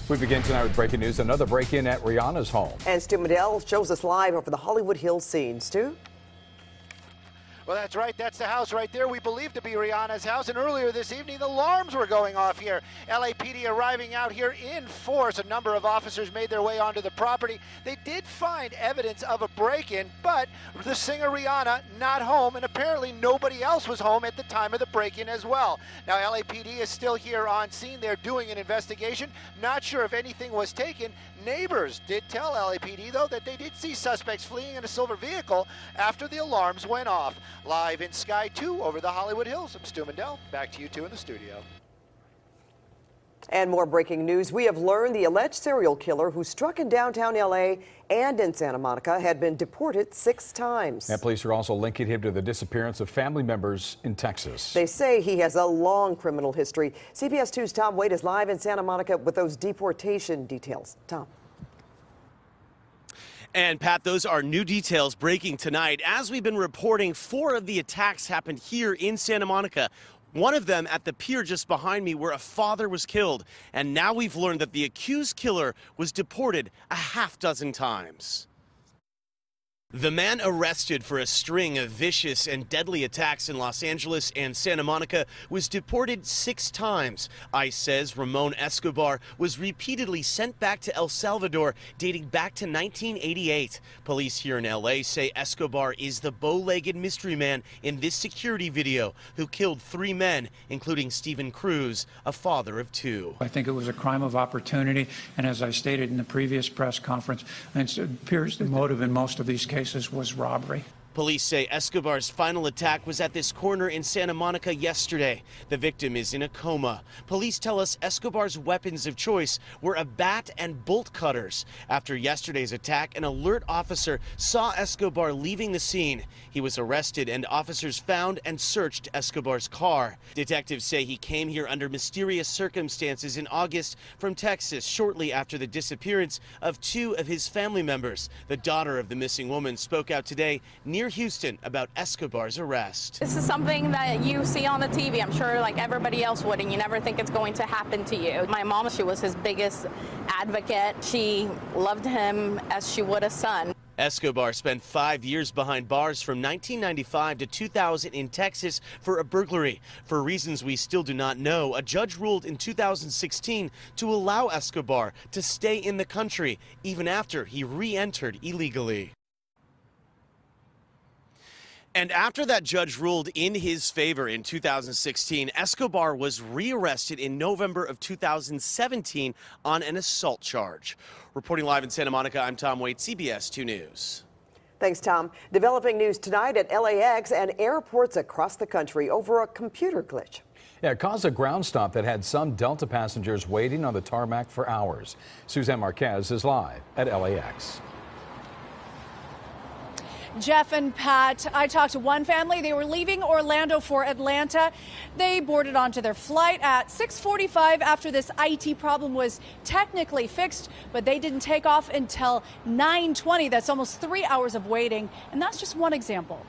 We begin tonight with breaking news. Another break-in at Rihanna's home. And Stu Medell shows us live over the Hollywood Hills scene. Stu? Well, that's right. That's the house right there we believe to be Rihanna's house. And earlier this evening, the alarms were going off here. LAPD arriving out here in force. A number of officers made their way onto the property. They did find evidence of a break-in, but the singer Rihanna not home, and apparently nobody else was home at the time of the break-in as well. Now, LAPD is still here on scene. They're doing an investigation. Not sure if anything was taken. Neighbors did tell LAPD, though, that they did see suspects fleeing in a silver vehicle after the alarms went off. Live in Sky 2 over the Hollywood Hills, I'm Stu Medell. Back to you two in the studio. And more breaking news. We have learned the alleged serial killer who struck in downtown L.A. and in Santa Monica had been deported 6 times. And police are also linking him to the disappearance of family members in Texas. They say he has a long criminal history. CBS 2's Tom Wade is live in Santa Monica with those deportation details. Tom. And Pat, those are new details breaking tonight. As we've been reporting, 4 of the attacks happened here in Santa Monica. One of them at the pier just behind me where a father was killed. And now we've learned that the accused killer was deported a half-dozen times. The man arrested for a string of vicious and deadly attacks in Los Angeles and Santa Monica was deported 6 times. ICE says Ramon Escobar was repeatedly sent back to El Salvador dating back to 1988. Police here in LA say Escobar is the bow-legged mystery man in this security video who killed 3 men, including Stephen Cruz, a father of 2. I think it was a crime of opportunity, and as I stated in the previous press conference, it appears the motive in most of these cases was robbery. Police say Escobar's final attack was at this corner in Santa Monica yesterday. The victim is in a coma. Police tell us Escobar's weapons of choice were a bat and bolt cutters. After yesterday's attack, an alert officer saw Escobar leaving the scene. He was arrested and officers found and searched Escobar's car. Detectives say he came here under mysterious circumstances in August from Texas shortly after the disappearance of 2 of his family members. The daughter of the missing woman spoke out today near Houston about Escobar's arrest. This is something that you see on the TV. I'm sure like everybody else would, and you never think it's going to happen to you. My mom, she was his biggest advocate. She loved him as she would a son. Escobar spent 5 years behind bars from 1995 to 2000 in Texas for a burglary. For reasons we still do not know, a judge ruled in 2016 to allow Escobar to stay in the country even after he re-entered illegally. And after that judge ruled in his favor in 2016, Escobar was rearrested in November of 2017 on an assault charge. Reporting live in Santa Monica, I'm Tom Wade, CBS 2 News. Thanks, Tom. Developing news tonight at LAX and airports across the country over a computer glitch. Yeah, it caused a ground stop that had some Delta passengers waiting on the tarmac for hours. Suzanne Marquez is live at LAX. Jeff and Pat, I talked to one family. They were leaving Orlando for Atlanta. They boarded onto their flight at 6:45 after this IT problem was technically fixed, but they didn't take off until 9:20. That's almost 3 hours of waiting, and that's just one example.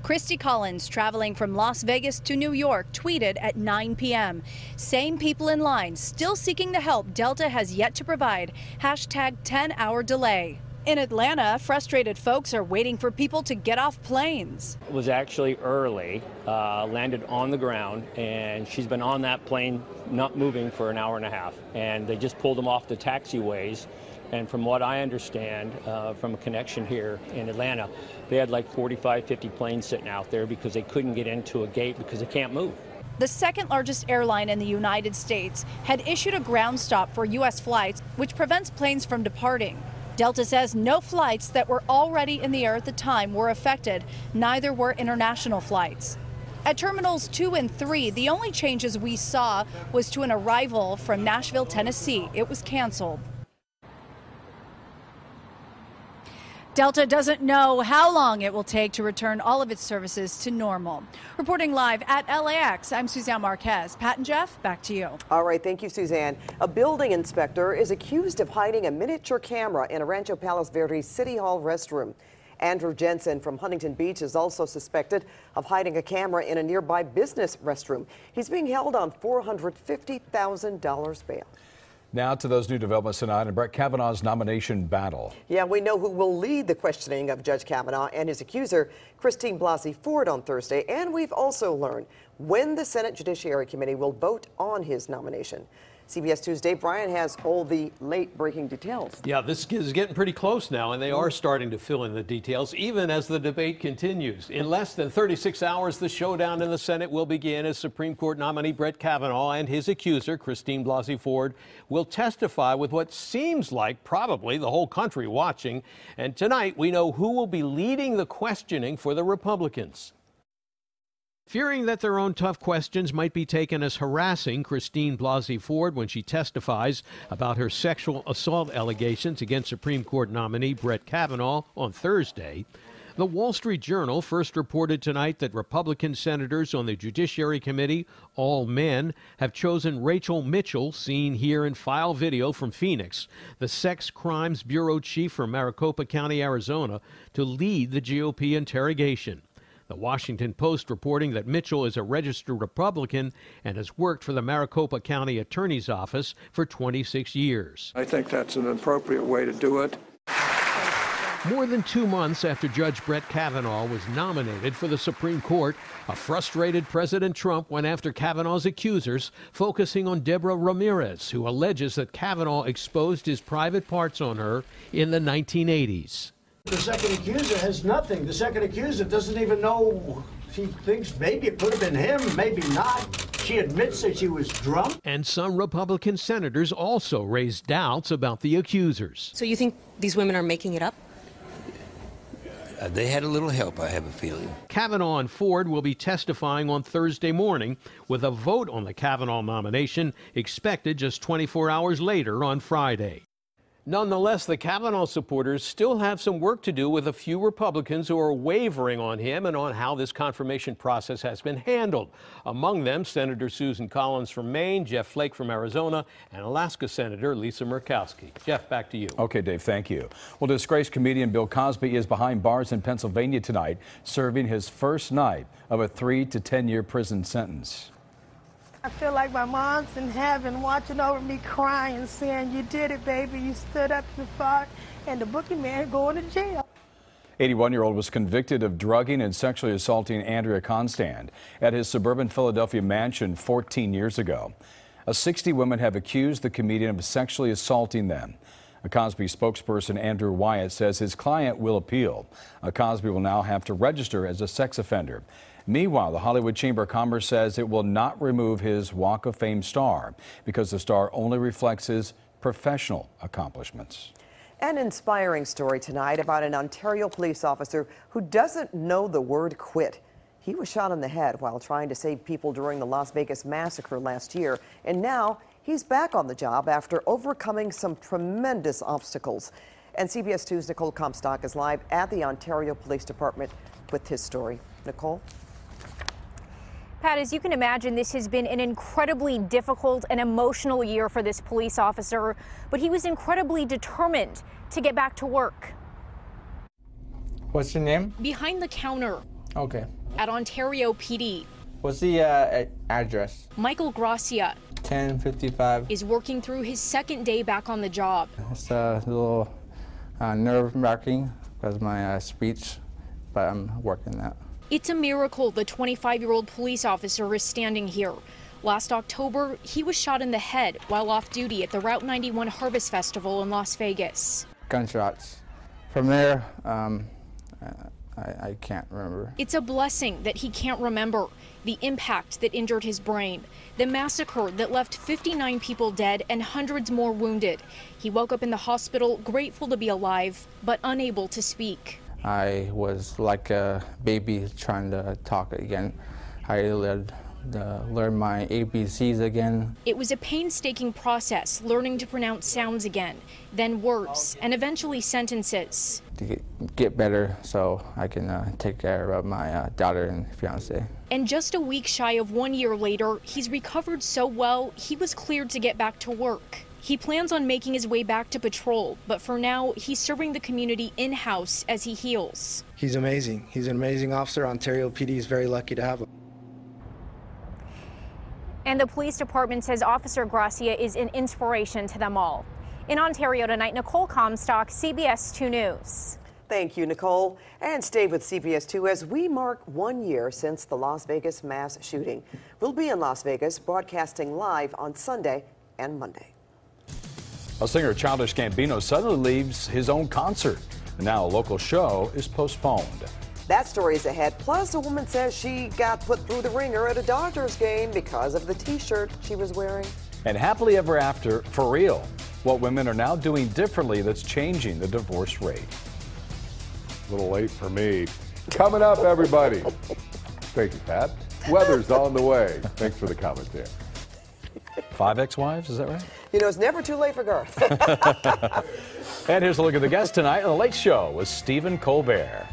Christy Collins, traveling from Las Vegas to New York, tweeted at 9 p.m. Same people in line, still seeking the help Delta has yet to provide. Hashtag 10-hour delay. In Atlanta, frustrated folks are waiting for people to get off planes. It was actually early, landed on the ground, and she's been on that plane not moving for an hour and a half. And they just pulled them off the taxiways. And from what I understand from a connection here in Atlanta, they had like 45, 50 planes sitting out there because they couldn't get into a gate because they can't move. The second largest airline in the United States had issued a ground stop for U.S. flights, which prevents planes from departing. Delta says no flights that were already in the air at the time were affected. Neither were international flights. At Terminals 2 and 3, the only changes we saw was to an arrival from Nashville, Tennessee. It was canceled. Delta doesn't know how long it will take to return all of its services to normal. Reporting live at LAX, I'm Suzanne Marquez. Pat and Jeff, back to you. All right, thank you, Suzanne. A building inspector is accused of hiding a miniature camera in a Rancho Palos Verdes City Hall restroom. Andrew Jensen from Huntington Beach is also suspected of hiding a camera in a nearby business restroom. He's being held on $450,000 bail. Now to those new developments tonight in Brett Kavanaugh's nomination battle. Yeah, we know who will lead the questioning of Judge Kavanaugh and his accuser, Christine Blasey Ford, on Thursday. And we've also learned when the Senate Judiciary Committee will vote on his nomination. CBS Tuesday, Brian has all the late-breaking details. Yeah, this is getting pretty close now, and they are starting to fill in the details, even as the debate continues. In less than 36 hours, the showdown in the Senate will begin as Supreme Court nominee Brett Kavanaugh and his accuser, Christine Blasey Ford, will testify with what seems like probably the whole country watching. And tonight, we know who will be leading the questioning for the Republicans. Fearing that their own tough questions might be taken as harassing Christine Blasey Ford when she testifies about her sexual assault allegations against Supreme Court nominee Brett Kavanaugh on Thursday, the Wall Street Journal first reported tonight that Republican senators on the Judiciary Committee, all men, have chosen Rachel Mitchell, seen here in file video from Phoenix, the Sex Crimes Bureau chief from Maricopa County, Arizona, to lead the GOP interrogation. The Washington Post reporting that Mitchell is a registered Republican and has worked for the Maricopa County Attorney's Office for 26 years. I think that's an appropriate way to do it. More than 2 months after Judge Brett Kavanaugh was nominated for the Supreme Court, a frustrated President Trump went after Kavanaugh's accusers, focusing on Deborah Ramirez, who alleges that Kavanaugh exposed his private parts on her in the 1980s. The second accuser has nothing. The second accuser doesn't even know. She thinks maybe it could have been him, maybe not. She admits that she was drunk. And some Republican senators also raised doubts about the accusers. So you think these women are making it up? They had a little help, I have a feeling. Kavanaugh and Ford will be testifying on Thursday morning, with a vote on the Kavanaugh nomination expected just 24 hours later on Friday. Nonetheless, the Kavanaugh supporters still have some work to do with a few Republicans who are wavering on him and on how this confirmation process has been handled. Among them, Senator Susan Collins from Maine, Jeff Flake from Arizona, and Alaska Senator Lisa Murkowski. Jeff, back to you. Okay, Dave, thank you. Well, disgraced comedian Bill Cosby is behind bars in Pennsylvania tonight, serving his first night of a 3 to 10-year prison sentence. I feel like my mom's in heaven watching over me crying, saying, "You did it, baby. You stood up to the fight, and the bookie man going to jail." 81-year-old was convicted of drugging and sexually assaulting Andrea Constand at his suburban Philadelphia mansion 14 years ago. 60 women have accused the comedian of sexually assaulting them. A Cosby spokesperson, Andrew Wyatt, says his client will appeal. Cosby will now have to register as a sex offender. Meanwhile, the Hollywood Chamber of Commerce says it will not remove his Walk of Fame star because the star only reflects his professional accomplishments. An inspiring story tonight about an Ontario police officer who doesn't know the word quit. He was shot in the head while trying to save people during the Las Vegas massacre last year, and now he's back on the job after overcoming some tremendous obstacles. And CBS 2's Nicole Comstock is live at the Ontario Police Department with his story. Nicole? Pat, as you can imagine, this has been an incredibly difficult and emotional year for this police officer, but he was incredibly determined to get back to work. What's your name? Behind the counter. Okay. At Ontario PD. What's the address? Michael Gracia 1055. is working through his second day back on the job. It's a little nerve-wracking because my speech, but I'm working that. It's a miracle the 25-year-old police officer is standing here. Last October, he was shot in the head while off duty at the Route 91 Harvest Festival in Las Vegas. Gunshots. From there, I can't remember. It's a blessing that he can't remember the impact that injured his brain, the massacre that left 59 people dead and hundreds more wounded. He woke up in the hospital grateful to be alive, but unable to speak. I was like a baby trying to talk again. I learned my ABCs again. It was a painstaking process, learning to pronounce sounds again, then words, and eventually sentences. To get better so I can take care of my daughter and fiance. And just a week shy of 1 year later, he's recovered so well, he was cleared to get back to work. He plans on making his way back to patrol, but for now, he's serving the community in-house as he heals. He's amazing. He's an amazing officer. Ontario PD is very lucky to have him. And the police department says Officer Gracia is an inspiration to them all. In Ontario tonight, Nicole Comstock, CBS 2 News. Thank you, Nicole. And stay with CBS 2 as we mark 1 year since the Las Vegas mass shooting. We'll be in Las Vegas broadcasting live on Sunday and Monday. A singer Childish Gambino suddenly leaves his own concert. Now a local show is postponed. That story is ahead. Plus, a woman says she got put through the ringer at a Dodgers game because of the T-shirt she was wearing. And happily ever after, for real. What women are now doing differently that's changing the divorce rate. A little late for me. Coming up, everybody. Thank you, Pat. Weather's on the way. Thanks for the commentary. 5 ex-wives, is that right? You know, it's never too late for Garth. And here's a look at the guest tonight on The Late Show with Stephen Colbert.